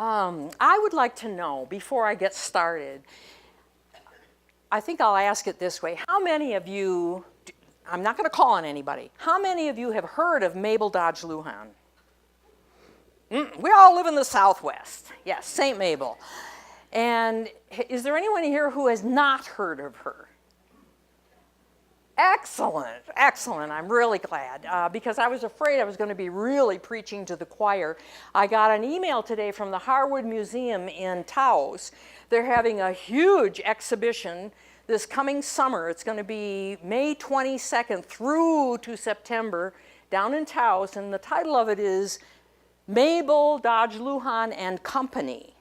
I would like to know, before I get started, I think I'll ask it this way. How many of you, I'm not going to call on anybody, how many of you have heard of Mabel Dodge Luhan? We all live in the Southwest. Yes, St. Mabel. And is there anyone here who has not heard of her? Excellent, excellent. I'm really glad because I was afraid I was going to be really preaching to the choir. I got an email today from the Harwood Museum in Taos. They're having a huge exhibition this coming summer. It's going to be May 22nd through to September down in Taos, and the title of it is Mabel Dodge Luhan and Company.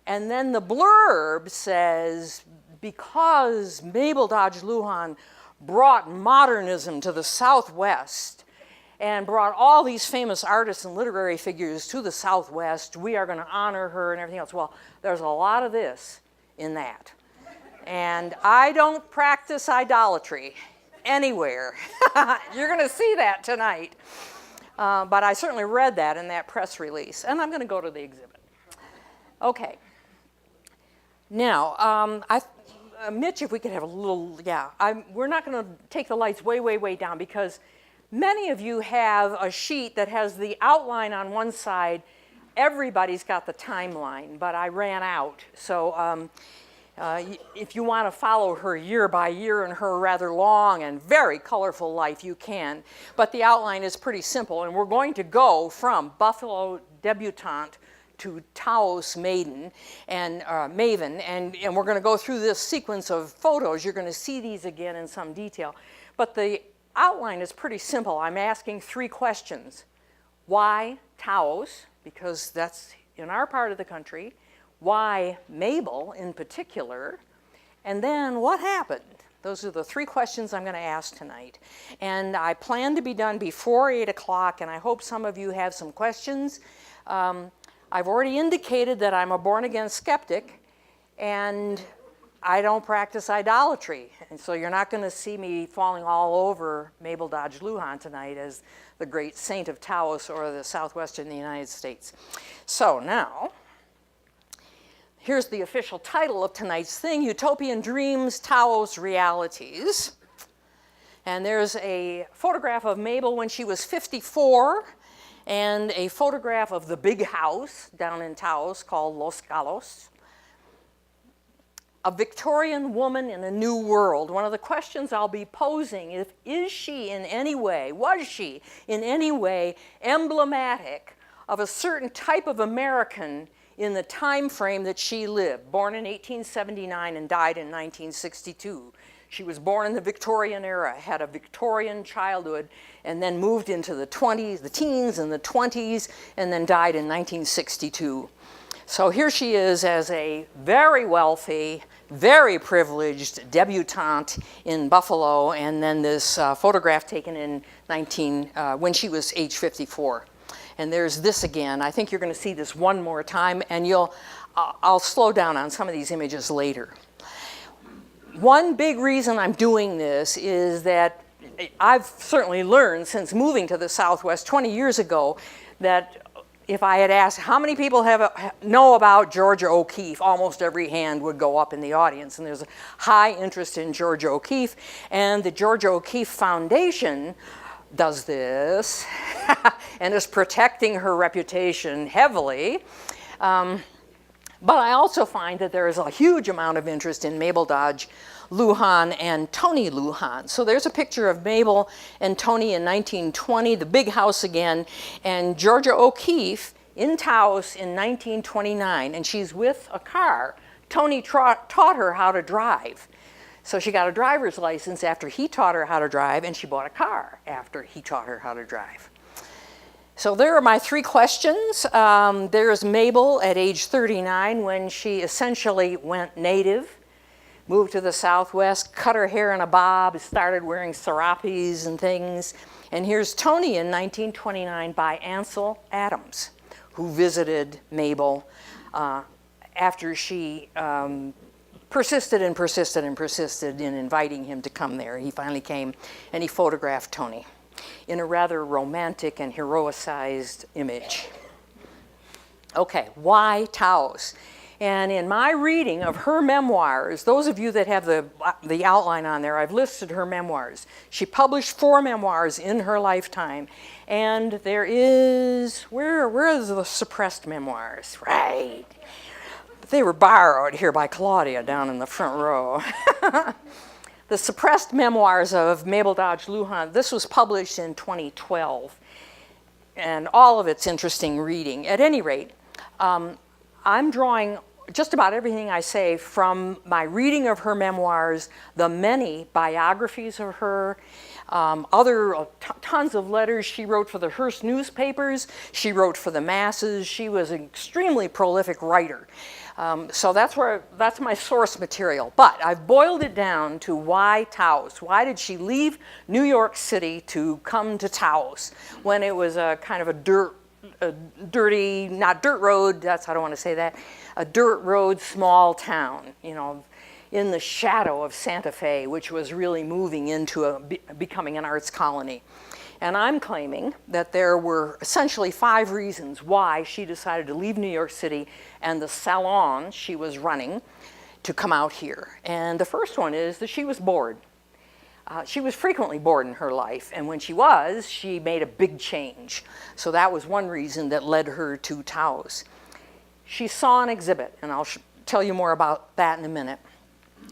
And then the blurb says, because Mabel Dodge Luhan brought modernism to the Southwest and brought all these famous artists and literary figures to the Southwest, we are going to honor her and everything else. Well, there's a lot of this in that. And I don't practice idolatry anywhere. You're going to see that tonight. But I certainly read that in that press release. And I'm going to go to the exhibit. Okay. Now, Mitch, if we could have a little, we're not going to take the lights way, way, way down because many of you have a sheet that has the outline on one side. Everybody's got the timeline, but I ran out. So if you want to follow her year by year in her rather long and very colorful life, you can. But the outline is pretty simple, and we're going to go from Buffalo debutante to Taos maiden and maven, and we're going to go through this sequence of photos. You're going to see these again in some detail. But the outline is pretty simple. I'm asking 3 questions. Why Taos? Because that's in our part of the country. Why Mabel in particular? And then what happened? Those are the 3 questions I'm going to ask tonight. And I plan to be done before 8 o'clock, and I hope some of you have some questions. I've already indicated that I'm a born-again skeptic, and I don't practice idolatry. And so you're not going to see me falling all over Mabel Dodge Luhan tonight as the great saint of Taos or the Southwestern United States. So now, here's the official title of tonight's thing, Utopian Dreams, Taos Realities. And there's a photograph of Mabel when she was 54, and a photograph of the big house down in Taos called Los Galos. A Victorian woman in a new world. One of the questions I'll be posing is she in any way, was she in any way emblematic of a certain type of American in the time frame that she lived, born in 1879 and died in 1962. She was born in the Victorian era, had a Victorian childhood, and then moved into the teens and the 20s, and then died in 1962. So here she is as a very wealthy, very privileged debutante in Buffalo, and then this photograph taken in when she was age 54. And there's this again. I think you're going to see this one more time, and I'll slow down on some of these images later. One big reason I'm doing this is that I've certainly learned since moving to the Southwest 20 years ago that if I had asked how many people know about Georgia O'Keeffe, almost every hand would go up in the audience. And there's a high interest in Georgia O'Keeffe. And the Georgia O'Keeffe Foundation does this and is protecting her reputation heavily. But I also find that there is a huge amount of interest in Mabel Dodge Luhan and Tony Luhan. So there's a picture of Mabel and Tony in 1920, the big house again, and Georgia O'Keeffe in Taos in 1929, and she's with a car. Tony taught her how to drive. So she got a driver's license after he taught her how to drive, and she bought a car after he taught her how to drive. So there are my 3 questions. There's Mabel at age 39 when she essentially went native, moved to the Southwest, cut her hair in a bob, started wearing serapes and things. And here's Tony in 1929 by Ansel Adams, who visited Mabel after she persisted and persisted and persisted in inviting him to come there. He finally came and he photographed Tony in a rather romantic and heroicized image. Okay, why Taos? And in my reading of her memoirs, those of you that have the outline on there, I've listed her memoirs. She published 4 memoirs in her lifetime. And there is, where are the suppressed memoirs? Right. They were borrowed here by Claudia down in the front row. The suppressed memoirs of Mabel Dodge Luhan, this was published in 2012. And all of it's interesting reading. At any rate, I'm drawing just about everything I say from my reading of her memoirs, the many biographies of her, tons of letters she wrote for the Hearst newspapers, she wrote for the masses, she was an extremely prolific writer. So that's my source material. But I've boiled it down to why Taos? Why did she leave New York City to come to Taos when it was a kind of a dirty, not dirt road, I don't want to say that, a dirt road small town, you know, in the shadow of Santa Fe, which was really moving into becoming an arts colony. And I'm claiming that there were essentially 5 reasons why she decided to leave New York City and the salon she was running to come out here. And the first one is that she was bored. She was frequently bored in her life, and when she made a big change. So that was one reason that led her to Taos. She saw an exhibit, and I'll tell you more about that in a minute.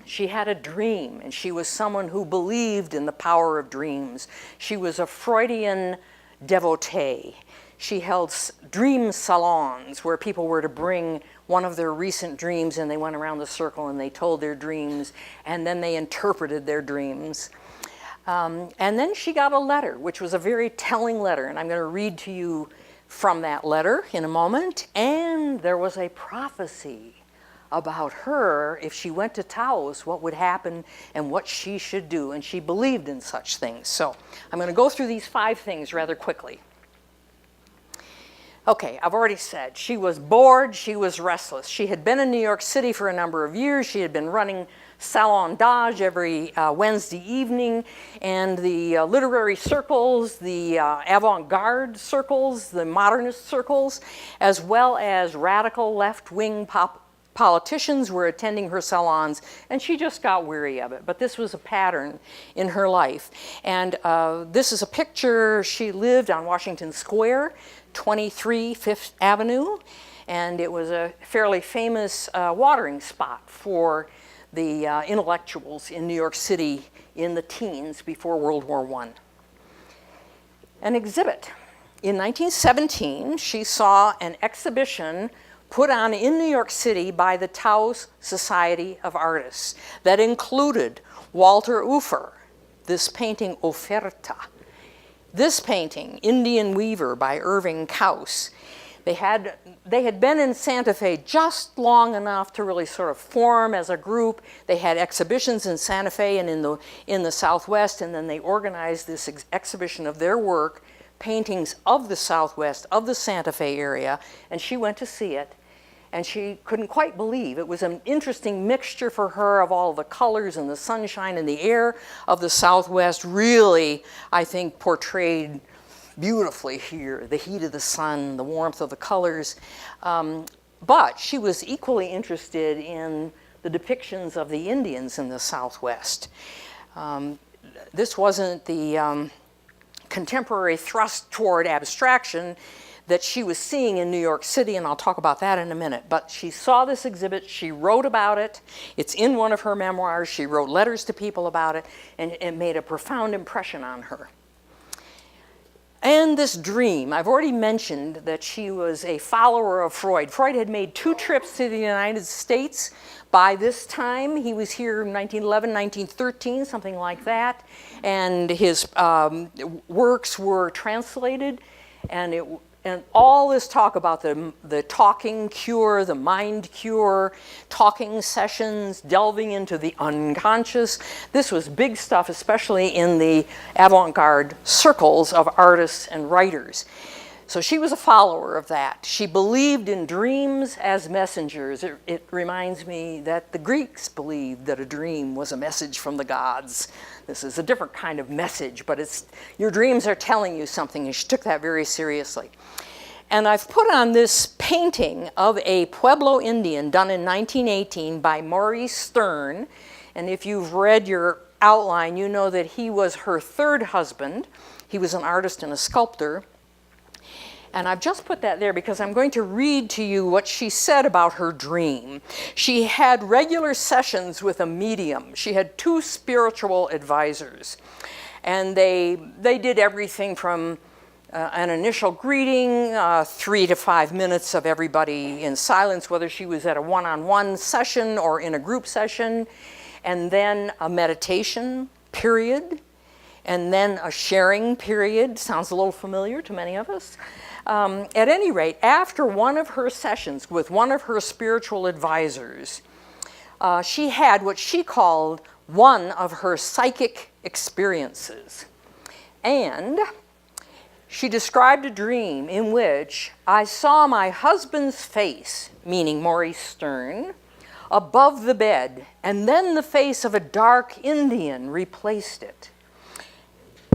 She had a dream, and she was someone who believed in the power of dreams. She was a Freudian devotee. She held dream salons where people were to bring one of their recent dreams, and they went around the circle and they told their dreams, and then they interpreted their dreams. And then she got a letter, which was a very telling letter, and I'm going to read to you from that letter in a moment. And there was a prophecy about her, if she went to Taos, what would happen and what she should do, and she believed in such things. So I'm going to go through these 5 things rather quickly. Okay, I've already said she was bored, she was restless. She had been in New York City for a number of years. She had been running Salon Dodge every Wednesday evening, and the literary circles, the avant-garde circles, the modernist circles, as well as radical left-wing politicians were attending her salons, and she just got weary of it. But this was a pattern in her life. And this is a picture. She lived on Washington Square, 23 Fifth Avenue, and it was a fairly famous watering spot for the intellectuals in New York City in the teens before World War I. An exhibit. In 1917, she saw an exhibition put on in New York City by the Taos Society of Artists that included Walter Ufer, this painting Oferta, this painting Indian Weaver by Irving Kaus. They had been in Santa Fe just long enough to really sort of form as a group. They had exhibitions in Santa Fe and in the Southwest, and then they organized this exhibition of their work, paintings of the Southwest, of the Santa Fe area, and she went to see it. And she couldn't quite believe. It was an interesting mixture for her of all the colors and the sunshine and the air of the Southwest, really, I think, portrayed beautifully here, the heat of the sun, the warmth of the colors. But she was equally interested in the depictions of the Indians in the Southwest. This wasn't the contemporary thrust toward abstraction that she was seeing in New York City, and I'll talk about that in a minute. But she saw this exhibit, she wrote about it, it's in one of her memoirs, she wrote letters to people about it, and it made a profound impression on her. And this dream, I've already mentioned that she was a follower of Freud. Freud had made 2 trips to the United States by this time. He was here in 1911, 1913, something like that, and his works were translated, and all this talk about the talking cure, the mind cure, talking sessions, delving into the unconscious. This was big stuff, especially in the avant-garde circles of artists and writers. So she was a follower of that. She believed in dreams as messengers. It reminds me that the Greeks believed that a dream was a message from the gods. This is a different kind of message, but your dreams are telling you something, and she took that very seriously. And I've put on this painting of a Pueblo Indian done in 1918 by Maurice Sterne. And if you've read your outline, you know that he was her third husband. He was an artist and a sculptor. And I've just put that there because I'm going to read to you what she said about her dream. She had regular sessions with a medium. She had 2 spiritual advisors. And they did everything from an initial greeting, 3 to 5 minutes of everybody in silence, whether she was at a one-on-one session or in a group session, and then a meditation period, and then a sharing period. Sounds a little familiar to many of us. At any rate, after one of her sessions with one of her spiritual advisors, she had what she called one of her psychic experiences. And she described a dream in which I saw my husband's face, meaning Maurice Sterne, above the bed, and then the face of a dark Indian replaced it.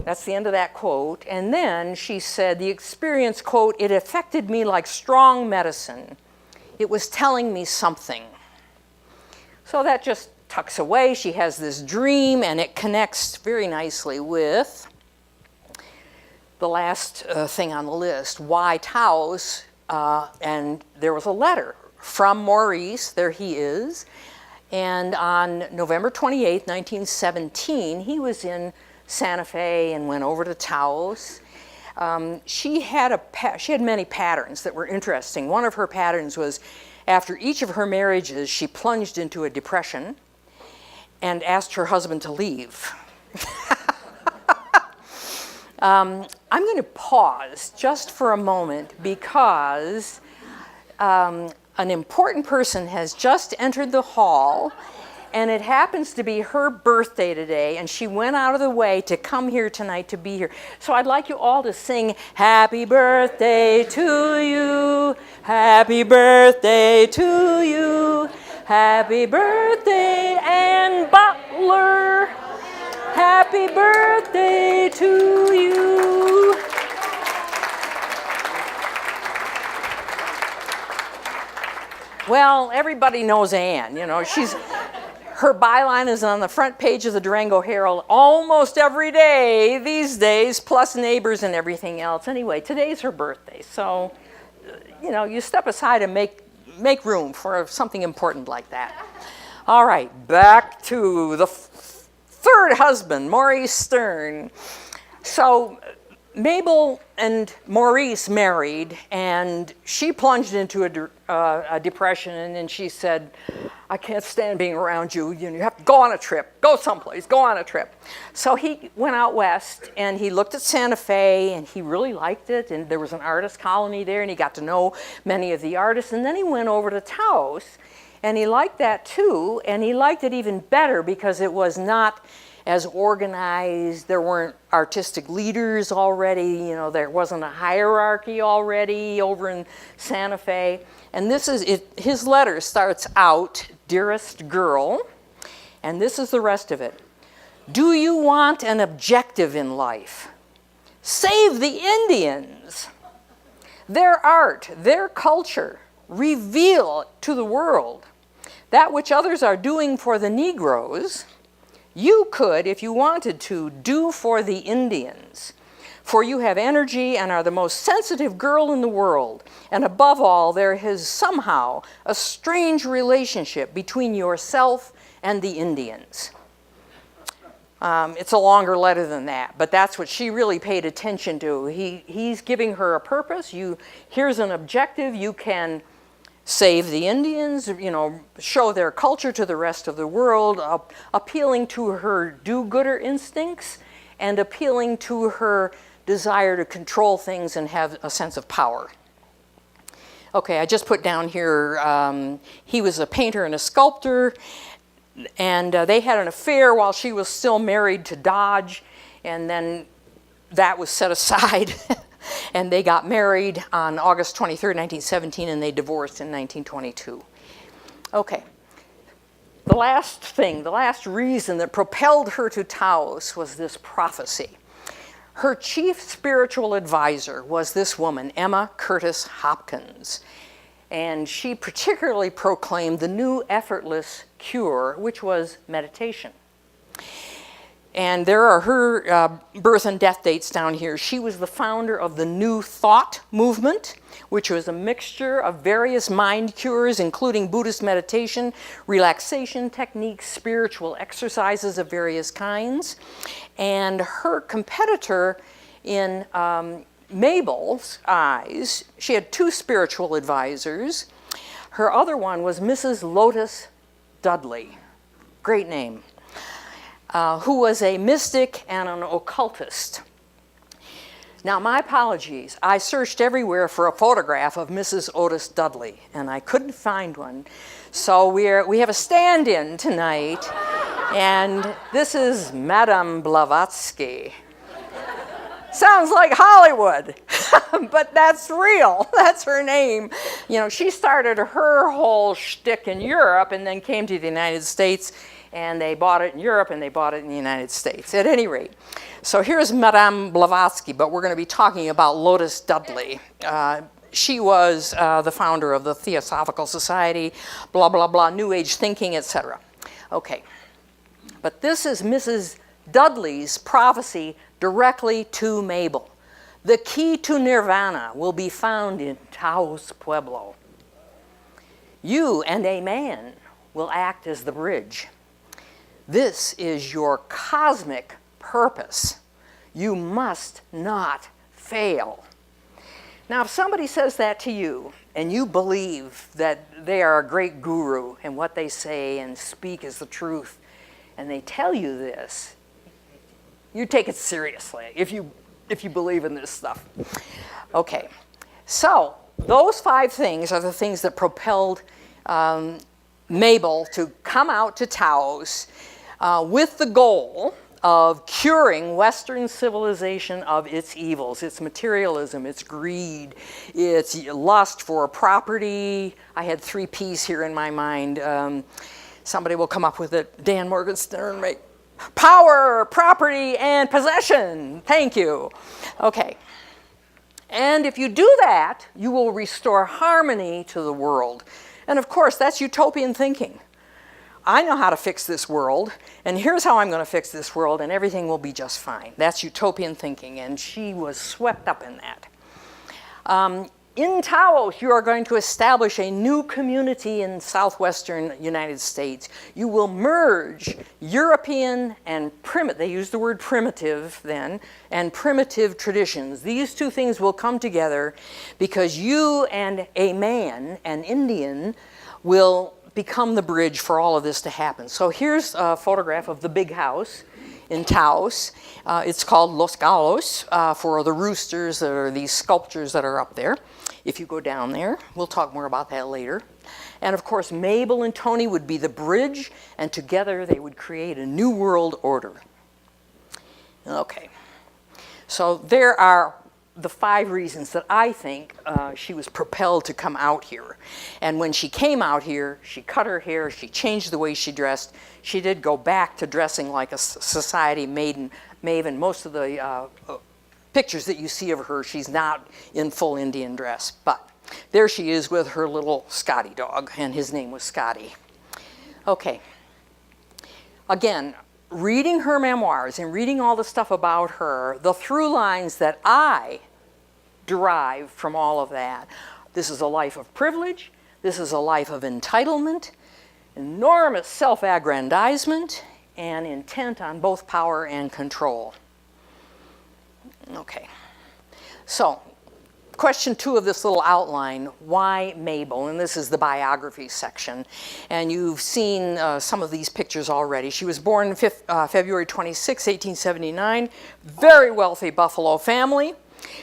That's the end of that quote. And then she said, the experience, quote, it affected me like strong medicine. It was telling me something. So that just tucks away. She has this dream, and it connects very nicely with the last thing on the list, why Taos, and there was a letter from Maurice, there he is, and on November 28, 1917, he was in Santa Fe and went over to Taos. She had many patterns that were interesting. One of her patterns was after each of her marriages, she plunged into a depression and asked her husband to leave. I'm going to pause just for a moment because an important person has just entered the hall, and it happens to be her birthday today, and she went out of the way to come here tonight to be here. So I'd like you all to sing happy birthday to you, happy birthday to you, happy birthday, Ann Butler, happy birthday to you. Well, everybody knows Ann, you know, her byline is on the front page of the Durango Herald almost every day these days, plus neighbors and everything else. Anyway, today's her birthday, so, you know, you step aside and make room for something important like that. All right, back to the third husband, Maurice Sterne. So Mabel and Maurice married, and she plunged into a depression, and then she said, I can't stand being around you. You have to go on a trip, go someplace, go on a trip. So he went out west, and he looked at Santa Fe, and he really liked it, and there was an artist colony there, and he got to know many of the artists, and then he went over to Taos, and he liked that too, and he liked it even better because it was not as organized. There weren't artistic leaders already, you know, there wasn't a hierarchy already over in Santa Fe. And this is it. His letter starts out, dearest girl, and this is the rest of it. Do you want an objective in life? Save the Indians. Their art, their culture, reveal to the world that which others are doing for the Negroes. You could, if you wanted to, do for the Indians. For you have energy and are the most sensitive girl in the world. And above all, there is somehow a strange relationship between yourself and the Indians. It's a longer letter than that, but that's what she really paid attention to. He's giving her a purpose. Here's an objective. You can save the Indians, you know, show their culture to the rest of the world, appealing to her do-gooder instincts and appealing to her desire to control things and have a sense of power. Okay, I just put down here, he was a painter and a sculptor, and they had an affair while she was still married to Dodge, and then that was set aside. And they got married on August 23rd, 1917, and they divorced in 1922. Okay. The last reason that propelled her to Taos was this prophecy. Her chief spiritual advisor was this woman, Emma Curtis Hopkins. And she particularly proclaimed the new effortless cure, which was meditation. And there are her birth and death dates down here. She was the founder of the New Thought movement, which was a mixture of various mind cures, including Buddhist meditation, relaxation techniques, spiritual exercises of various kinds. And her competitor in Mabel's eyes, she had two spiritual advisors. Her other one was Mrs. Lotus Dudley, great name, who was a mystic and an occultist. Now, my apologies. I searched everywhere for a photograph of Mrs. Otis Dudley, and I couldn't find one. So we have a stand-in tonight, and this is Madame Blavatsky. Sounds like Hollywood, but that's real. That's her name. You know, she started her whole shtick in Europe and then came to the United States, and they bought it in Europe and they bought it in the United States. At any rate, so here's Madame Blavatsky, but we're going to be talking about Lotus Dudley. She was the founder of the Theosophical Society, blah, blah, blah, New Age thinking, etc. Okay, but this is Mrs. Dudley's prophecy directly to Mabel. The key to nirvana will be found in Taos, Pueblo. You and a man will act as the bridge. This is your cosmic purpose. You must not fail. Now, if somebody says that to you, and you believe that they are a great guru and what they say and speak is the truth, and they tell you this, you take it seriously if you believe in this stuff. Okay, so those 5 things are the things that propelled Mabel to come out to Taos with the goal of curing Western civilization of its evils, its materialism, its greed, its lust for property. I had 3 P's here in my mind. Somebody will come up with it. Dan Morgenstern, right? Power, property, and possession. Thank you. Okay. And if you do that, you will restore harmony to the world. And of course, that's utopian thinking. I know how to fix this world, and here's how I'm going to fix this world, and everything will be just fine. That's utopian thinking, and she was swept up in that. In Taos, you are going to establish a new community in southwestern United States. You will merge European and primitive, they used the word primitive then, and primitive traditions. These 2 things will come together because you and a man, an Indian, will become the bridge for all of this to happen. So here's a photograph of the big house in Taos. It's called Los Gallos for the roosters that are these sculptures that are up there. If you go down there, we'll talk more about that later. And of course, Mabel and Tony would be the bridge, and together they would create a new world order. Okay, so there are the 5 reasons that I think she was propelled to come out here. And when she came out here, she cut her hair, she changed the way she dressed. She did go back to dressing like a society maven. Most of the pictures that you see of her, she's not in full Indian dress. But there she is with her little Scotty dog, and his name was Scotty. Okay. Again, reading her memoirs and reading all the stuff about her, the through lines that I derive from all of that. This is a life of privilege. This is a life of entitlement, enormous self-aggrandizement, and intent on both power and control. Okay. So, question 2 of this little outline, why Mabel? And this is the biography section. And you've seen some of these pictures already. She was born February 26, 1879, very wealthy Buffalo family.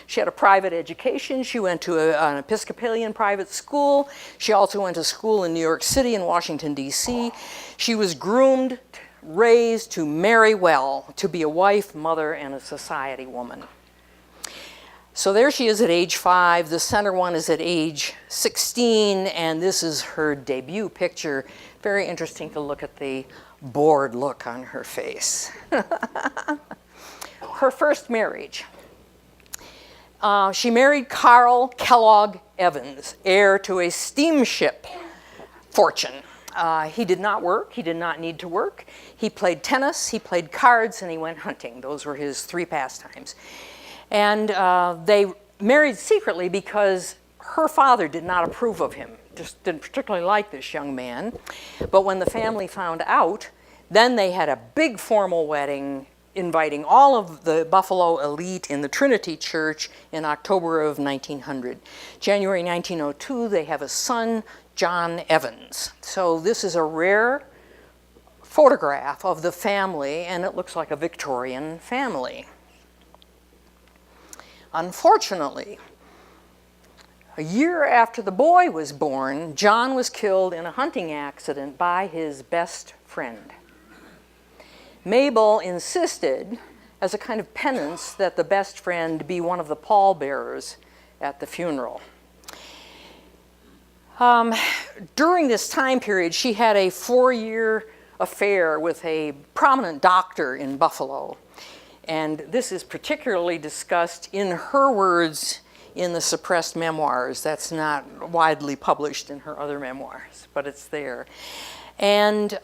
She had a private education. She went to an Episcopalian private school. She also went to school in New York City and Washington, D.C. She was groomed, raised to marry well, to be a wife, mother, and a society woman. So there she is at age 5. The center one is at age 16, and this is her debut picture. Very interesting to look at the bored look on her face. her first marriage. She married Carl Kellogg Evans, heir to a steamship fortune. He did not work. He did not need to work. He played tennis, he played cards, and he went hunting. Those were his three pastimes. And they married secretly because her father did not approve of him, just didn't particularly like this young man. But when the family found out, then they had a big formal wedding inviting all of the Buffalo elite in the Trinity Church in October of 1900. January 1902, they have a son, John Evans. So this is a rare photograph of the family, and it looks like a Victorian family. Unfortunately, a year after the boy was born, John was killed in a hunting accident by his best friend. Mabel insisted, as a kind of penance, that the best friend be one of the pallbearers at the funeral. During this time period, she had a 4-year affair with a prominent doctor in Buffalo. And this is particularly discussed in her words in the suppressed memoirs. That's not widely published in her other memoirs, but it's there. And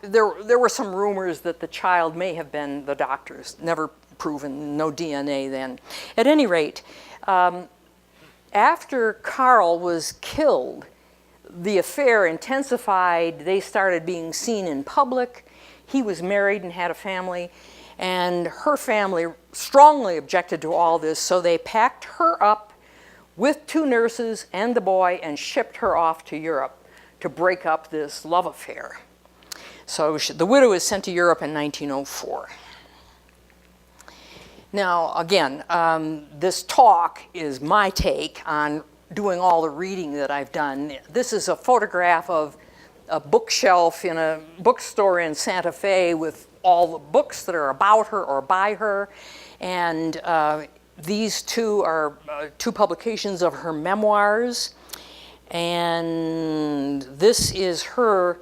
there were some rumors that the child may have been the doctor's, never proven, no DNA then. At any rate, after Carl was killed, the affair intensified. They started being seen in public. He was married and had a family, and her family strongly objected to all this, so they packed her up with 2 nurses and the boy and shipped her off to Europe to break up this love affair. So the widow was sent to Europe in 1904. Now, again, this talk is my take on doing all the reading that I've done. This is a photograph of a bookshelf in a bookstore in Santa Fe with all the books that are about her or by her. And these two are 2 publications of her memoirs. And this is her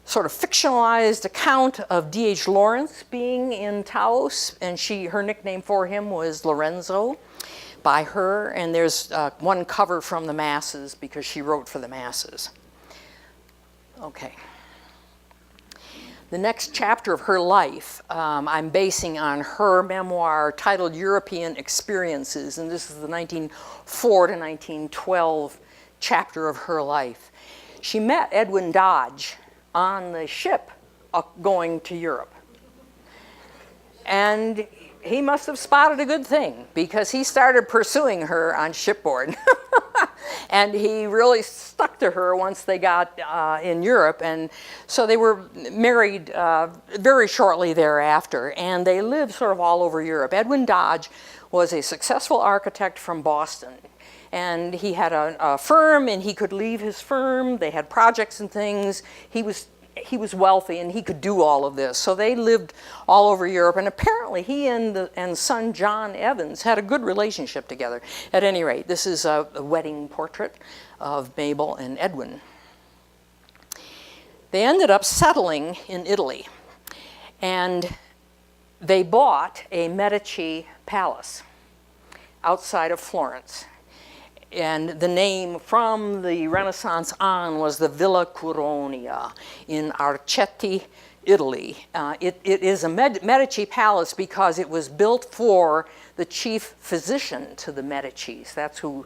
sort of fictionalized account of D.H. Lawrence being in Taos, and her nickname for him was Lorenzo by her, and there's one cover from the masses because she wrote for the masses. Okay. The next chapter of her life I'm basing on her memoir titled European Experiences, and this is the 1904 to 1912 chapter of her life. She met Edwin Dodge on the ship going to Europe. And he must have spotted a good thing because he started pursuing her on shipboard. And he really stuck to her once they got in Europe. And so they were married very shortly thereafter. And they lived sort of all over Europe. Edwin Dodge was a successful architect from Boston. And he had a firm, and he could leave his firm. They had projects and things. He was wealthy, and he could do all of this. So they lived all over Europe, and apparently he and son John Evans had a good relationship together. At any rate, this is a wedding portrait of Mabel and Edwin. They ended up settling in Italy, and they bought a Medici palace outside of Florence. And the name from the Renaissance on was the Villa Curonia in Arceti, Italy. It is a Medici palace because it was built for the chief physician to the Medicis. That's who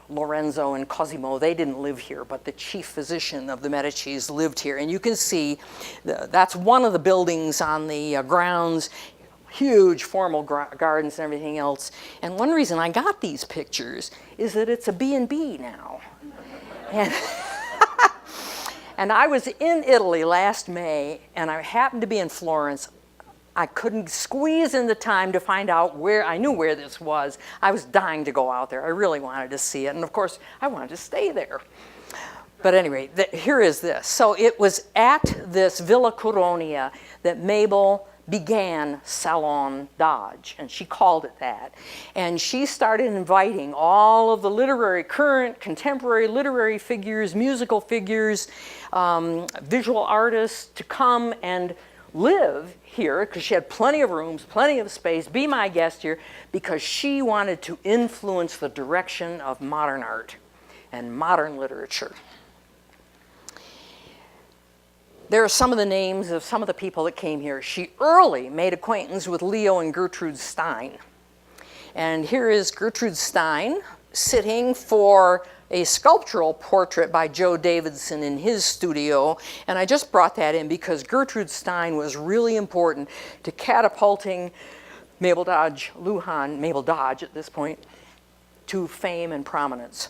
Lorenzo and Cosimo, they didn't live here, but the chief physician of the Medicis lived here. And you can see that's one of the buildings on the grounds. Huge formal gardens and everything else. And one reason I got these pictures is that it's a B&B now. And I was in Italy last May, and I happened to be in Florence. I couldn't squeeze in the time to find out where, I knew where this was. I was dying to go out there. I really wanted to see it. And of course, I wanted to stay there. But anyway, here is this. So it was at this Villa Curonia that Mabel began Salon Dodge, and she called it that. And she started inviting all of the current contemporary literary figures, musical figures, visual artists to come and live here, because she had plenty of rooms, plenty of space, be my guest here, because she wanted to influence the direction of modern art and modern literature. There are some of the names of some of the people that came here. She early made acquaintance with Leo and Gertrude Stein. And here is Gertrude Stein sitting for a sculptural portrait by Joe Davidson in his studio. And I just brought that in because Gertrude Stein was really important to catapulting Mabel Dodge, Luhan, Mabel Dodge at this point, to fame and prominence.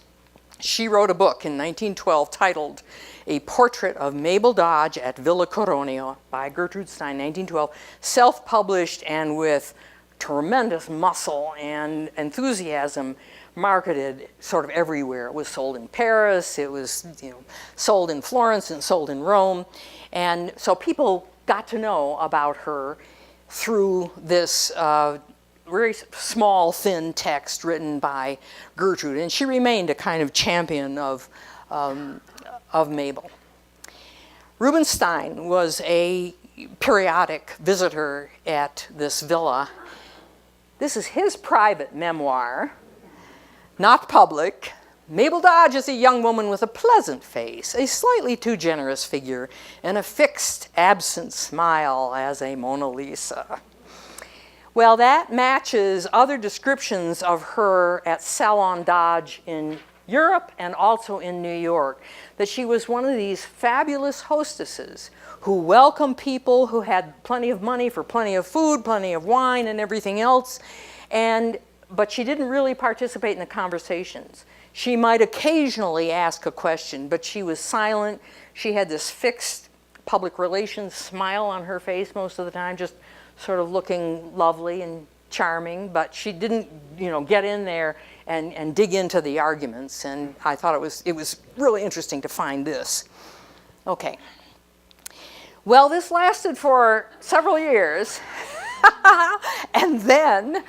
She wrote a book in 1912 titled A Portrait of Mabel Dodge at Villa Coronio by Gertrude Stein, 1912, self-published and with tremendous muscle and enthusiasm, marketed sort of everywhere. It was sold in Paris, it was sold in Florence and sold in Rome. And so people got to know about her through this very small, thin text written by Gertrude. And she remained a kind of champion of Mabel. Rubinstein was a periodic visitor at this villa. This is his private memoir, not public. Mabel Dodge is a young woman with a pleasant face, a slightly too generous figure, and a fixed, absent smile as a Mona Lisa. Well, that matches other descriptions of her at Salon Dodge in Europe and also in New York, that she was one of these fabulous hostesses who welcomed people who had plenty of money for plenty of food, plenty of wine and everything else, but she didn't really participate in the conversations. She might occasionally ask a question, but she was silent. She had this fixed public relations smile on her face most of the time, just sort of looking lovely and charming, but she didn't, get in there and dig into the arguments. And I thought it was really interesting to find this. Okay. Well, this lasted for several years, and then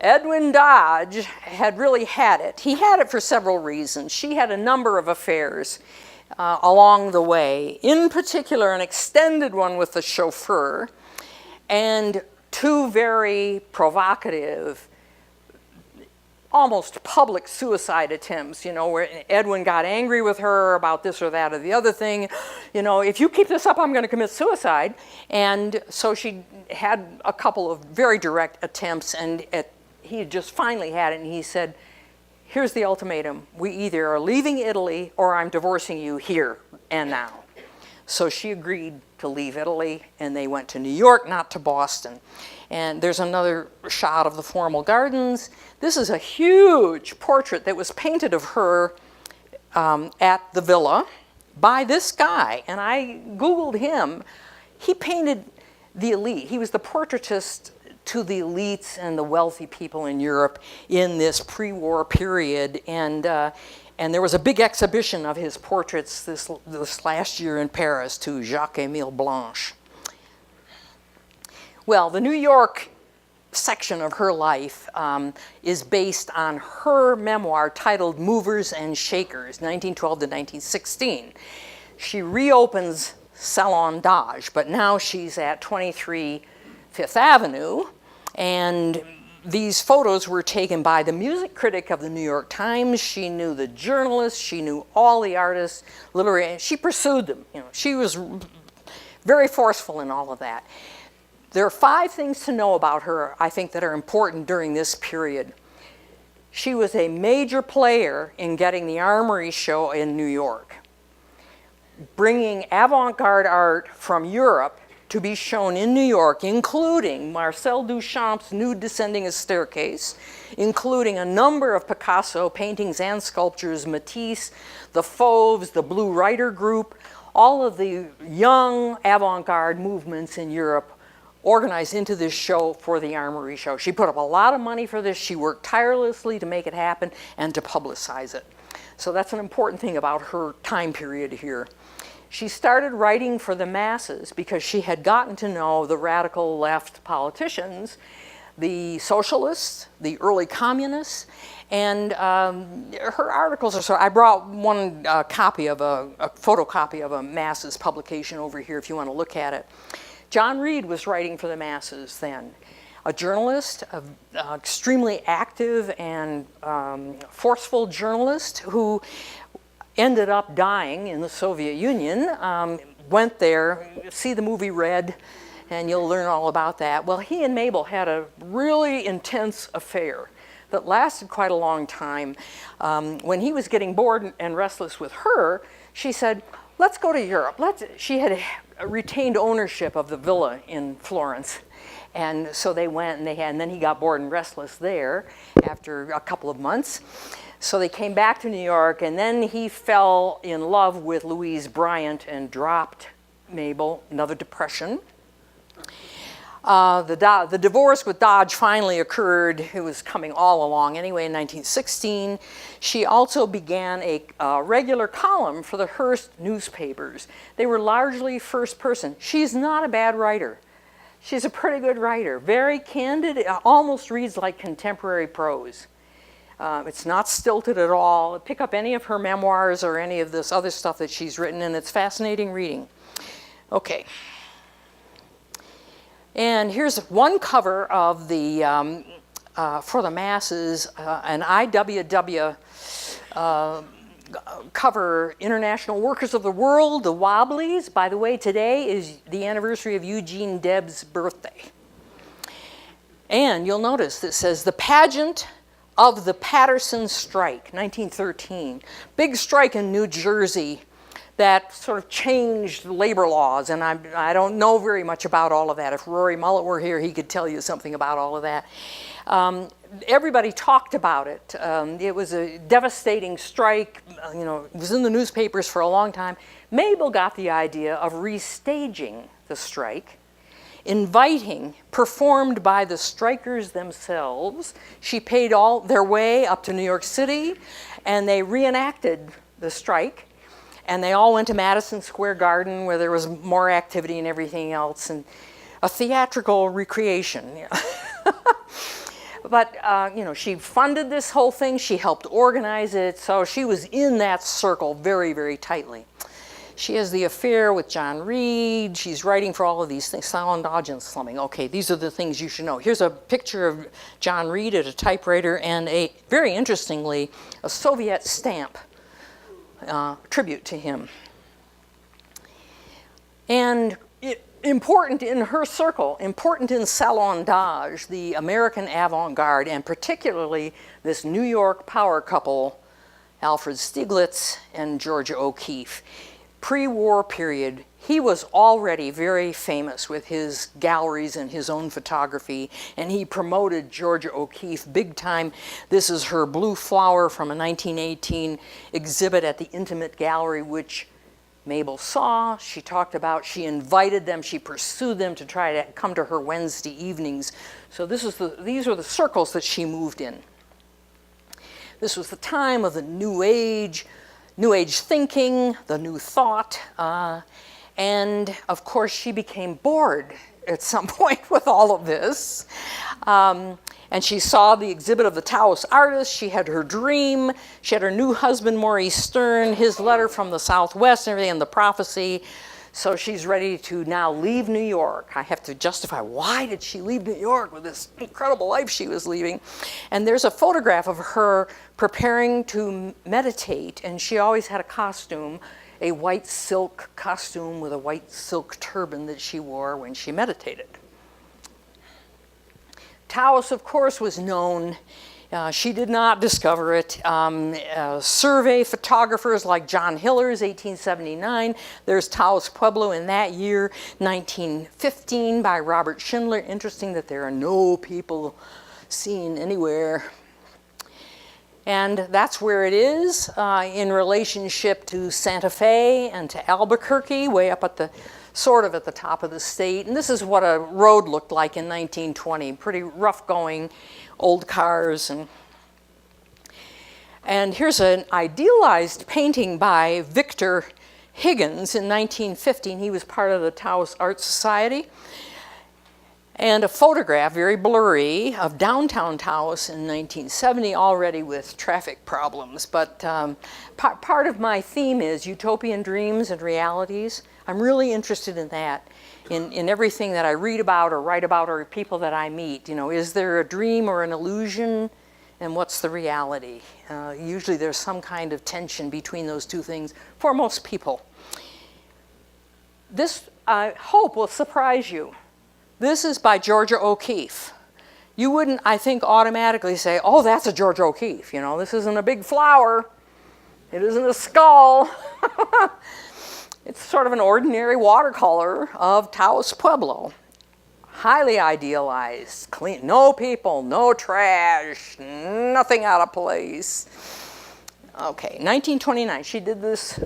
Edwin Dodge had really had it. He had it for several reasons. She had a number of affairs along the way, in particular an extended one with the chauffeur, and two very provocative, almost public suicide attempts, where Edwin got angry with her about this or that or the other thing. If you keep this up, I'm going to commit suicide. And so she had a couple of very direct attempts, and he just finally had it, and he said, here's the ultimatum. We either are leaving Italy or I'm divorcing you here and now. So she agreed to leave Italy, and they went to New York, not to Boston. And there's another shot of the formal gardens. This is a huge portrait that was painted of her at the villa by this guy. And I Googled him. He painted the elite. He was the portraitist to the elites and the wealthy people in Europe in this pre-war period. And there was a big exhibition of his portraits this last year in Paris to Jacques-Émile Blanche. Well, the New York section of her life is based on her memoir titled Movers and Shakers, 1912 to 1916. She reopens Salon Dodge, but now she's at 23 Fifth Avenue, and these photos were taken by the music critic of the New York Times. She knew the journalists, she knew all the artists, literary, she pursued them. She was very forceful in all of that. There are 5 things to know about her, I think, that are important during this period. She was a major player in getting the Armory show in New York, bringing avant-garde art from Europe to be shown in New York, including Marcel Duchamp's Nude Descending a Staircase, including a number of Picasso paintings and sculptures, Matisse, the Fauves, the Blue Rider Group, all of the young avant-garde movements in Europe organized into this show for the Armory show. She put up a lot of money for this. She worked tirelessly to make it happen and to publicize it. So that's an important thing about her time period here. She started writing for the masses because she had gotten to know the radical left politicians, the socialists, the early communists, and her articles are so. I brought one copy of a photocopy of a masses publication over here if you want to look at it. John Reed was writing for the masses then. A journalist, an extremely active and forceful journalist who ended up dying in the Soviet Union, went there, see the movie Red, and you'll learn all about that. Well, he and Mabel had a really intense affair that lasted quite a long time. When he was getting bored and restless with her, she said, let's go to Europe. She had retained ownership of the villa in Florence. And so they went, and then he got bored and restless there after a couple of months. So they came back to New York, and then he fell in love with Louise Bryant and dropped Mabel, another depression. The divorce with Dodge finally occurred. It was coming all along anyway in 1916. She also began a regular column for the Hearst newspapers. They were largely first person. She's not a bad writer. She's a pretty good writer, very candid. It almost reads like contemporary prose. It's not stilted at all. Pick up any of her memoirs or any of this other stuff that she's written, and it's fascinating reading. Okay. And here's one cover of the, for the masses, an IWW cover, International Workers of the World, the Wobblies. By the way, today is the anniversary of Eugene Debs' birthday. And you'll notice that says, the pageant of the Patterson strike, 1913. Big strike in New Jersey that sort of changed labor laws, and I don't know very much about all of that. If Rory Mullet were here, he could tell you something about all of that. Everybody talked about it. It was a devastating strike. You know, it was in the newspapers for a long time. Mabel got the idea of restaging the strike, performed by the strikers themselves. She paid all their way up to New York City, and they reenacted the strike. And they all went to Madison Square Garden, where there was more activity and everything else, and a theatrical recreation. But, you know, she funded this whole thing. She helped organize it. So she was in that circle very, very tightly. She has the affair with John Reed. She's writing for all of these things, salon, dodge, and slumming. Okay, these are the things you should know. Here's a picture of John Reed at a typewriter and very interestingly, a Soviet stamp. Tribute to him. And important in her circle, important in salon dodge, the American avant-garde, and particularly this New York power couple, Alfred Stieglitz and Georgia O'Keeffe. Pre-war period, he was already very famous with his galleries and his own photography, and he promoted Georgia O'Keeffe big time. This is her Blue Flower from a 1918 exhibit at the Intimate Gallery, which Mabel saw. She talked about, she invited them, she pursued them to try to come to her Wednesday evenings. So these were the circles that she moved in. This was the time of the New Age thinking, the New Thought, and of course she became bored at some point with all of this. And she saw the exhibit of the Taos artists. She had her dream. She had her new husband, Maurice Sterne, his letter from the Southwest and everything, and the prophecy. So she's ready to now leave New York. I have to justify, why did she leave New York with this incredible life she was leaving? And there's a photograph of her preparing to meditate, and she always had a costume, a white silk costume with a white silk turban that she wore when she meditated. Taos, of course, was known. She did not discover it. Survey photographers like John Hiller's 1879. There's Taos, Pueblo in that year, 1915 by Robert Schindler. Interesting that there are no people seen anywhere. And that's where it is in relationship to Santa Fe and to Albuquerque, way up at the sort of at the top of the state. And this is what a road looked like in 1920. Pretty rough going, old cars. And here's an idealized painting by Victor Higgins in 1915. He was part of the Taos Art Society. And a photograph, very blurry, of downtown Taos in 1970, already with traffic problems. But part of my theme is utopian dreams and realities. I'm really interested in that, in everything that I read about or write about or people that I meet. Is there a dream or an illusion, and what's the reality? Usually there's some kind of tension between those two things for most people. This, I hope, will surprise you. This is by Georgia O'Keeffe. You wouldn't, I think, automatically say, oh, that's a Georgia O'Keeffe. This isn't a big flower. It isn't a skull. It's sort of an ordinary watercolor of Taos, Pueblo. Highly idealized, clean, no people, no trash, nothing out of place. Okay, 1929, she did this,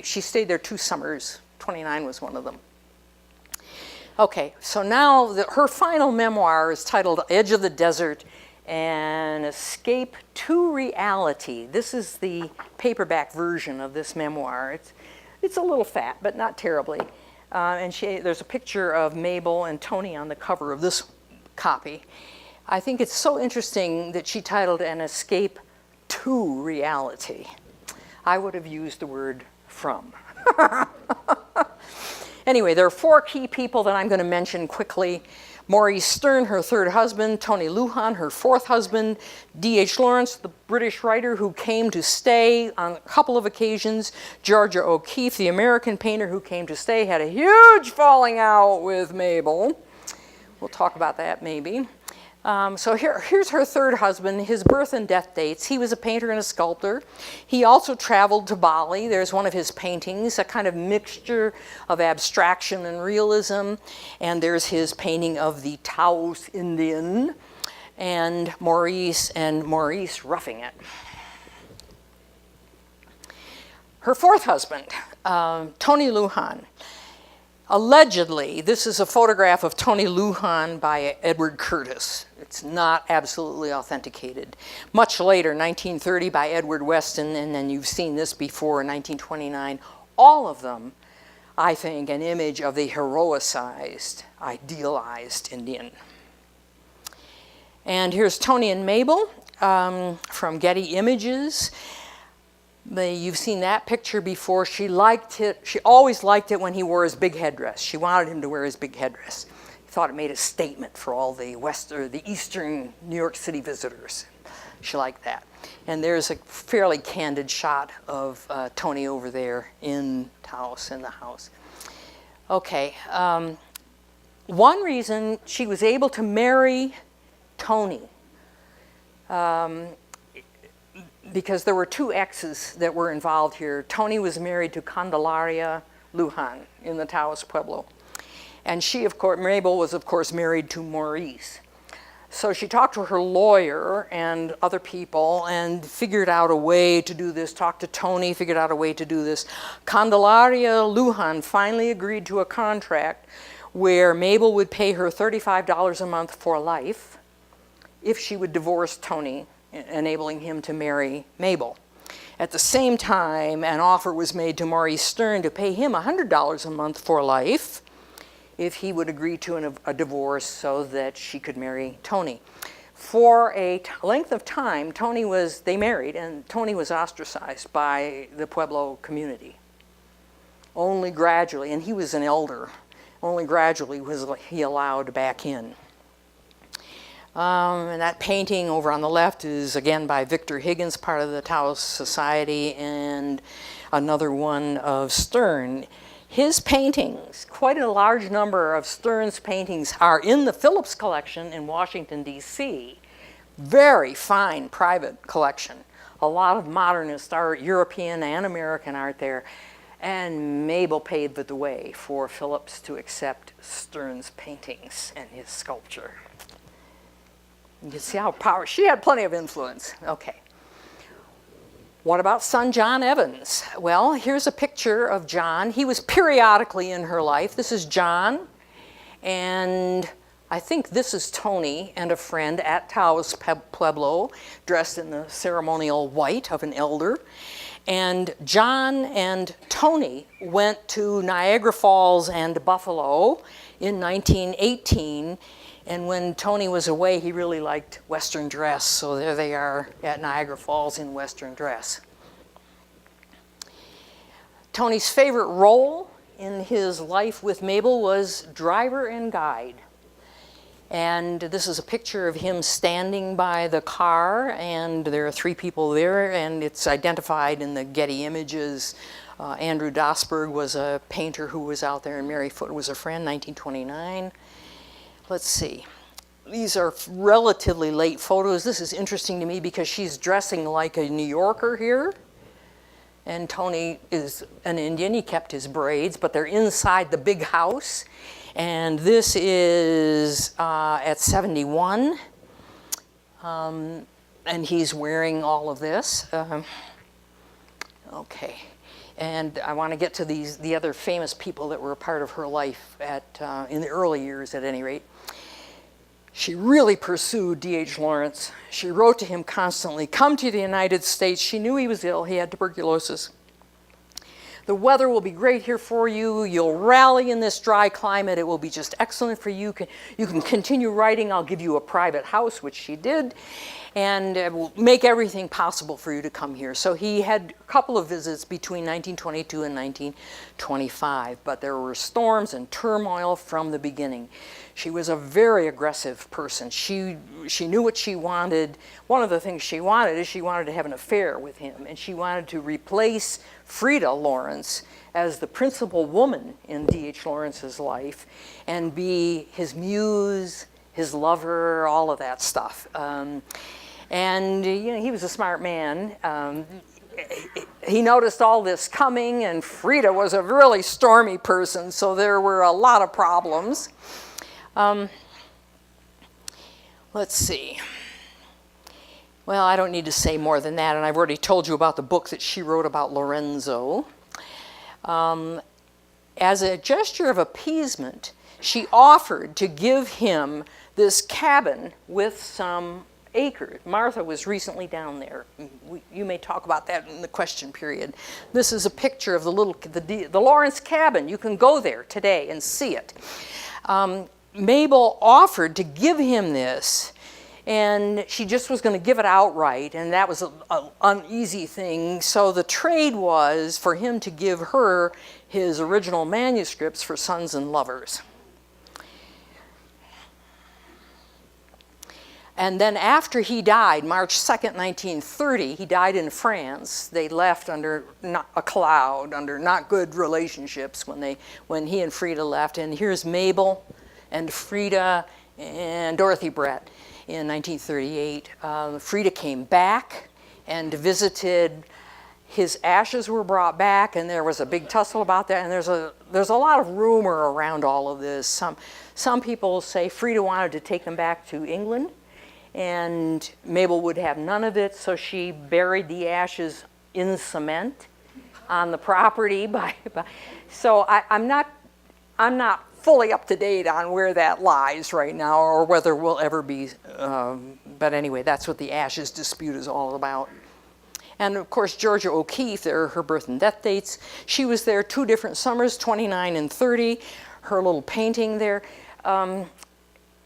she stayed there 2 summers. 29 was one of them. Okay, so now her final memoir is titled Edge of the Desert, An Escape to Reality. This is the paperback version of this memoir. It's a little fat, but not terribly. And there's a picture of Mabel and Tony on the cover of this copy. I think it's so interesting that she titled An Escape to Reality. I would have used the word from. Anyway, there are 4 key people that I'm going to mention quickly. Maurice Sterne, her 3rd husband, Tony Luhan, her 4th husband, D.H. Lawrence, the British writer who came to stay on a couple of occasions, Georgia O'Keeffe, the American painter who came to stay, had a huge falling out with Mabel. We'll talk about that maybe. So here's her 3rd husband, his birth and death dates. He was a painter and a sculptor. He also traveled to Bali. There's one of his paintings, a kind of mixture of abstraction and realism. And there's his painting of the Taos Indian and Maurice roughing it. Her 4th husband, Tony Luhan. Allegedly, this is a photograph of Tony Luhan by Edward Curtis. It's not absolutely authenticated. Much later, 1930 by Edward Weston, and then you've seen this before, 1929. All of them, I think, an image of the heroicized, idealized Indian. And here's Tony and Mabel from Getty Images. You've seen that picture before. She liked it. She always liked it when he wore his big headdress. She wanted him to wear his big headdress. He thought it made a statement for all the the Eastern New York City visitors. She liked that. And there's a fairly candid shot of Tony over there in Taos in the house. Okay. One reason she was able to marry Tony, because there were 2 exes that were involved here. Tony was married to Candelaria Luhan in the Taos, Pueblo. And she, of course, Mabel was, of course, married to Maurice. So she talked to her lawyer and other people and figured out a way to do this, talked to Tony, figured out a way to do this. Candelaria Luhan finally agreed to a contract where Mabel would pay her $35 a month for life if she would divorce Tony, enabling him to marry Mabel. At the same time, an offer was made to Maurice Sterne to pay him $100 a month for life if he would agree to a divorce so that she could marry Tony. For a length of time, they married, and Tony was ostracized by the Pueblo community. Only gradually, and he was an elder, only gradually was he allowed back in. And that painting over on the left is again by Victor Higgins, part of the Taos Society, and another one of Sterne. His paintings, quite a large number of Sterne's paintings, are in the Phillips collection in Washington, D.C. Very fine private collection. A lot of modernist art, European and American art there. And Mabel paved the way for Phillips to accept Sterne's paintings and his sculpture. You can see how powerful, she had plenty of influence. Okay. What about son John Evans? Well, here's a picture of John. He was periodically in her life. This is John, and I think this is Tony and a friend at Taos, Pueblo, dressed in the ceremonial white of an elder. And John and Tony went to Niagara Falls and Buffalo in 1918. And when Tony was away, he really liked Western dress. So there they are at Niagara Falls in Western dress. Tony's favorite role in his life with Mabel was driver and guide. And this is a picture of him standing by the car, and there are 3 people there, and it's identified in the Getty images. Andrew Dosberg was a painter who was out there, and Mary Foote was a friend, 1929. Let's see. These are relatively late photos. This is interesting to me because she's dressing like a New Yorker here. And Tony is an Indian. He kept his braids, but they're inside the big house. And this is at 71. And he's wearing all of this. Okay. And I want to get to the other famous people that were a part of her life in the early years, at any rate. She really pursued D.H. Lawrence. She wrote to him constantly, come to the United States. She knew he was ill. He had tuberculosis. The weather will be great here for you. You'll rally in this dry climate. It will be just excellent for you. You can continue writing. I'll give you a private house, which she did, and will make everything possible for you to come here. So he had a couple of visits between 1922 and 1925, but there were storms and turmoil from the beginning. She was a very aggressive person. She knew what she wanted. One of the things she wanted is she wanted to have an affair with him, and she wanted to replace Frieda Lawrence as the principal woman in D.H. Lawrence's life and be his muse, his lover, all of that stuff. And you know, he was a smart man. He noticed all this coming, and Frieda was a really stormy person, so there were a lot of problems. Let's see. Well, I don't need to say more than that, and I've already told you about the book that she wrote about Lorenzo. As a gesture of appeasement, she offered to give him this cabin with some acres. Martha was recently down there. You may talk about that in the question period. This is a picture of the Lawrence cabin. You can go there today and see it. Mabel offered to give him this, and she just was going to give it outright, and that was an uneasy thing. So the trade was for him to give her his original manuscripts for Sons and Lovers. And then after he died, March 2nd, 1930, he died in France. They left under a cloud, under not good relationships when he and Frieda left. And here's Mabel and Frieda and Dorothy Brett in 1938. Frieda came back and visited. His ashes were brought back, and there was a big tussle about that. And there's a lot of rumor around all of this. Some people say Frieda wanted to take them back to England, and Mabel would have none of it, so she buried the ashes in cement on the property. So I'm not fully up to date on where that lies right now, or whether we'll ever be. But anyway, that's what the ashes dispute is all about. And of course, Georgia O'Keeffe, there are her birth and death dates. She was there 2 different summers, 29 and 30. Her little painting there.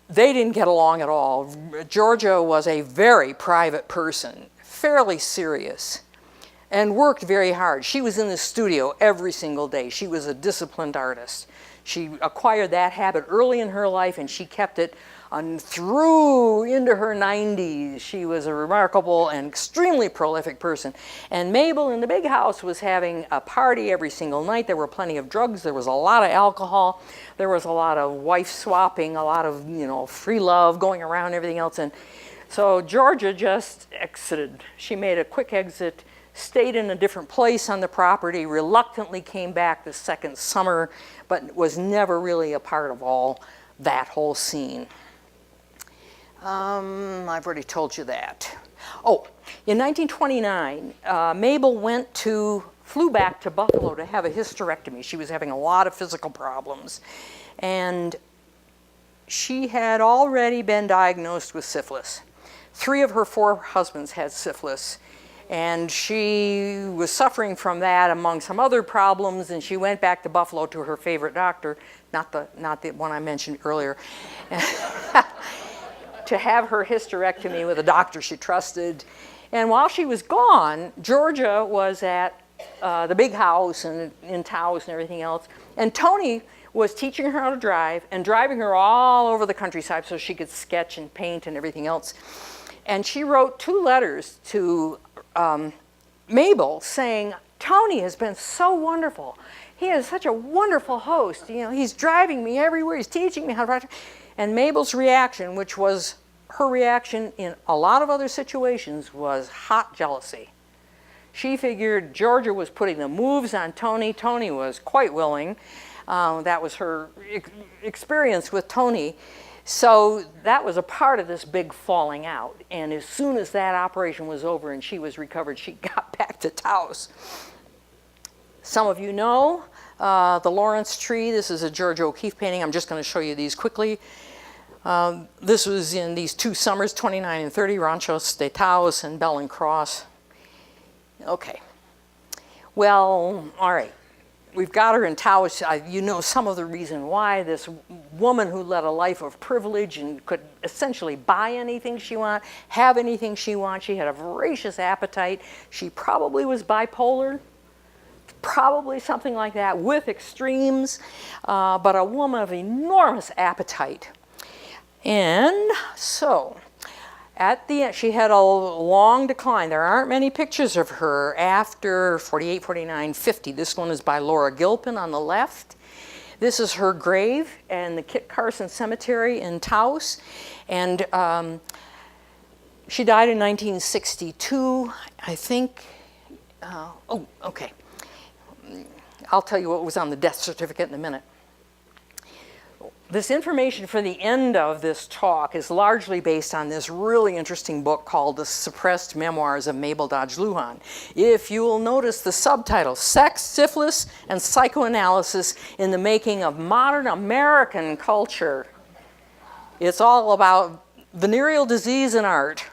They didn't get along at all. Georgia was a very private person, fairly serious, and worked very hard. She was in the studio every single day. She was a disciplined artist. She acquired that habit early in her life, and she kept it through into her 90s. She was a remarkable and extremely prolific person. And Mabel in the big house was having a party every single night. There were plenty of drugs. There was a lot of alcohol. There was a lot of wife swapping, a lot of, free love going around, everything else. And so Georgia just exited. She made a quick exit, stayed in a different place on the property, reluctantly came back the second summer, but was never really a part of all that whole scene. I've already told you that. Oh, in 1929, Mabel flew back to Buffalo to have a hysterectomy. She was having a lot of physical problems. And she had already been diagnosed with syphilis. 3 of her 4 husbands had syphilis. And she was suffering from that among some other problems, and she went back to Buffalo to her favorite doctor, not the one I mentioned earlier, to have her hysterectomy with a doctor she trusted. And while she was gone, Georgia was at the big house and in Taos and everything else. And Tony was teaching her how to drive and driving her all over the countryside so she could sketch and paint and everything else. And she wrote 2 letters to Mabel saying, Tony has been so wonderful. He is such a wonderful host. You know, he's driving me everywhere. He's teaching me how to drive. And Mabel's reaction, which was her reaction in a lot of other situations, was hot jealousy. She figured Georgia was putting the moves on Tony. Tony was quite willing. That was her experience with Tony. So that was a part of this big falling out. And as soon as that operation was over and she was recovered, she got back to Taos. Some of you know the Lawrence tree. This is a George O'Keeffe painting. I'm just going to show you these quickly. This was in these 2 summers, 29 and 30, Ranchos de Taos and Bell and Cross. Okay. Well, all right. We've got her in Taos. You know some of the reason why. This woman who led a life of privilege and could essentially buy anything she wanted, have anything she wanted. She had a voracious appetite. She probably was bipolar, probably something like that, with extremes, but a woman of enormous appetite. And so, at the end, she had a long decline. There aren't many pictures of her after 48, 49, 50. This one is by Laura Gilpin on the left. This is her grave in the Kit Carson Cemetery in Taos. And she died in 1962, I think. Oh, okay. I'll tell you what was on the death certificate in a minute. This information for the end of this talk is largely based on this really interesting book called The Suppressed Memoirs of Mabel Dodge Luhan. If you will notice the subtitle, Sex, Syphilis, and Psychoanalysis in the Making of Modern American Culture. It's all about venereal disease and art.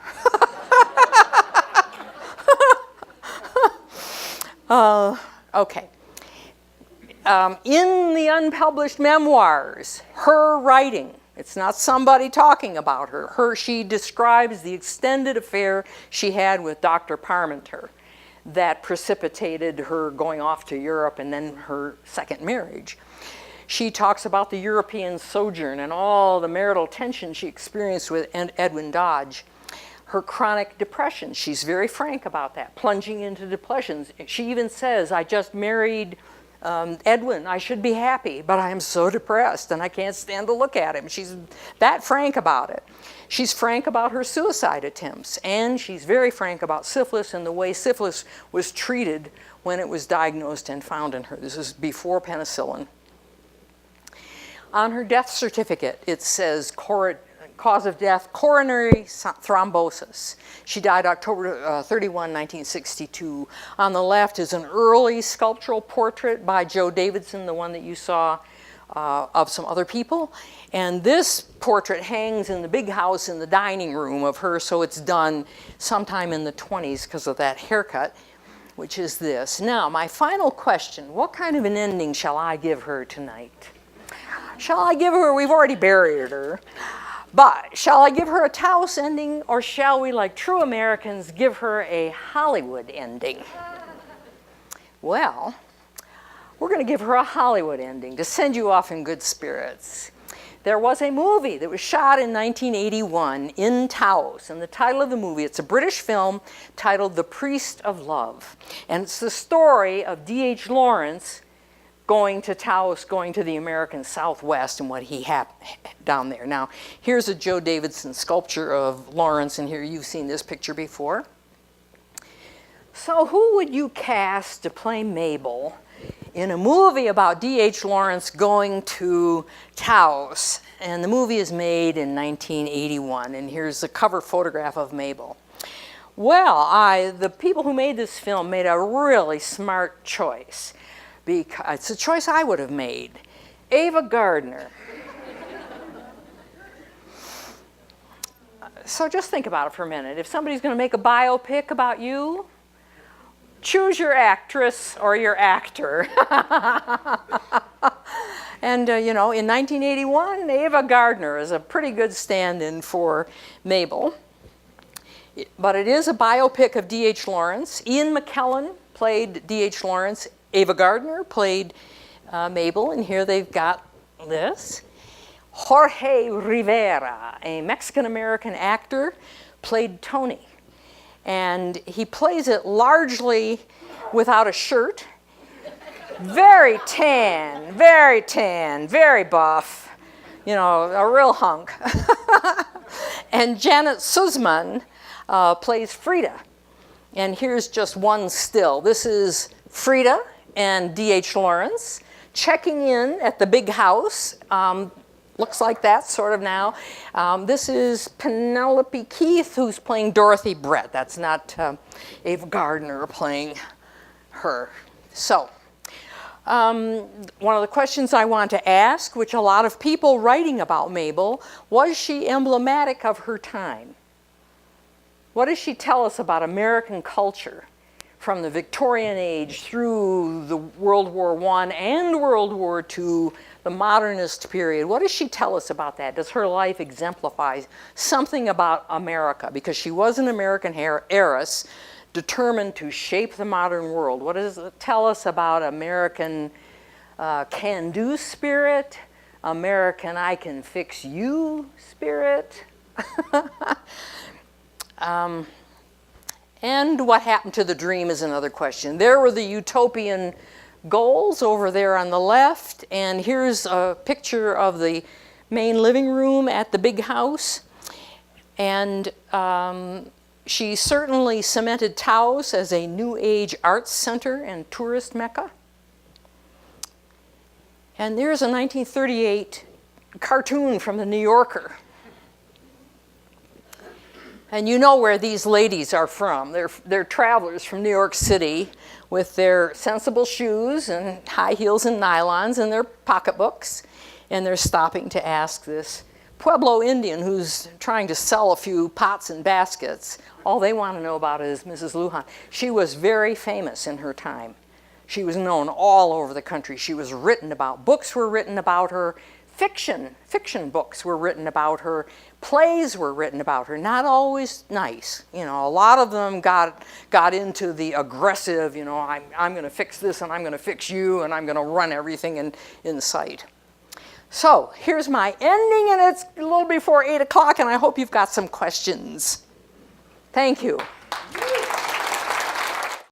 Okay. In the unpublished memoirs, her writing, it's not somebody talking about her, she describes the extended affair she had with Dr. Parmenter that precipitated her going off to Europe and then her second marriage. She talks about the European sojourn and all the marital tension she experienced with Edwin Dodge. Her chronic depression, she's very frank about that, plunging into depressions. She even says, I just married Edwin, I should be happy, but I am so depressed and I can't stand to look at him. She's that frank about it. She's frank about her suicide attempts, and she's very frank about syphilis and the way syphilis was treated when it was diagnosed and found in her. This is before penicillin. On her death certificate, it says cause of death, coronary thrombosis. She died October 31, 1962. On the left is an early sculptural portrait by Joe Davidson, the one that you saw of some other people. And this portrait hangs in the big house in the dining room of her, so it's done sometime in the 20s because of that haircut, which is this. Now, my final question, what kind of an ending shall I give her tonight? Shall I give her, we've already buried her, but shall I give her a Taos ending, or shall we, like true Americans, give her a Hollywood ending? Well, we're going to give her a Hollywood ending to send you off in good spirits. There was a movie that was shot in 1981 in Taos, and the title of the movie, it's a British film titled The Priest of Love. And it's the story of D.H. Lawrence going to Taos, going to the American Southwest and what he had down there. Now, here's a Joe Davidson sculpture of Lawrence, and here you've seen this picture before. So who would you cast to play Mabel in a movie about D.H. Lawrence going to Taos? And the movie is made in 1981, and here's the cover photograph of Mabel. Well, the people who made this film made a really smart choice. Because it's a choice I would have made. Ava Gardner. So just think about it for a minute. If somebody's going to make a biopic about you, choose your actress or your actor. And, you know, in 1981, Ava Gardner is a pretty good stand-in for Mabel. But it is a biopic of D.H. Lawrence. Ian McKellen played D.H. Lawrence. Ava Gardner played Mabel, and here they've got this. Jorge Rivera, a Mexican-American actor, played Tony. And he plays it largely without a shirt. Very tan, very buff, you know, a real hunk. And Janet Sussman plays Frieda. And here's just one still. This is Frieda and D.H. Lawrence checking in at the big house. Looks like that sort of now. This is Penelope Keith, who's playing Dorothy Brett. That's not Ava Gardner playing her. So, one of the questions I want to ask, which a lot of people writing about Mabel, was she emblematic of her time? What does she tell us about American culture from the Victorian age through the World War I and World War II, the modernist period? What does she tell us about that? Does her life exemplify something about America? Because she was an American heiress determined to shape the modern world. What does it tell us about American can-do spirit, American I can fix you spirit? And what happened to the dream is another question. There were the utopian goals over there on the left, and here's a picture of the main living room at the big house. And she certainly cemented Taos as a New Age arts center and tourist mecca. And there's a 1938 cartoon from the New Yorker. And you know where these ladies are from. They're travelers from New York City with their sensible shoes and high heels and nylons and their pocketbooks. And they're stopping to ask this Pueblo Indian who's trying to sell a few pots and baskets. All they want to know about is Mrs. Luhan. She was very famous in her time. She was known all over the country. She was written about. Books were written about her. Fiction books were written about her. Plays were written about her. Not always nice. You know, a lot of them got into the aggressive, you know, I'm going to fix this and I'm going to fix you and I'm going to run everything in sight. So here's my ending, and it's a little before 8 o'clock, and I hope you've got some questions. Thank you.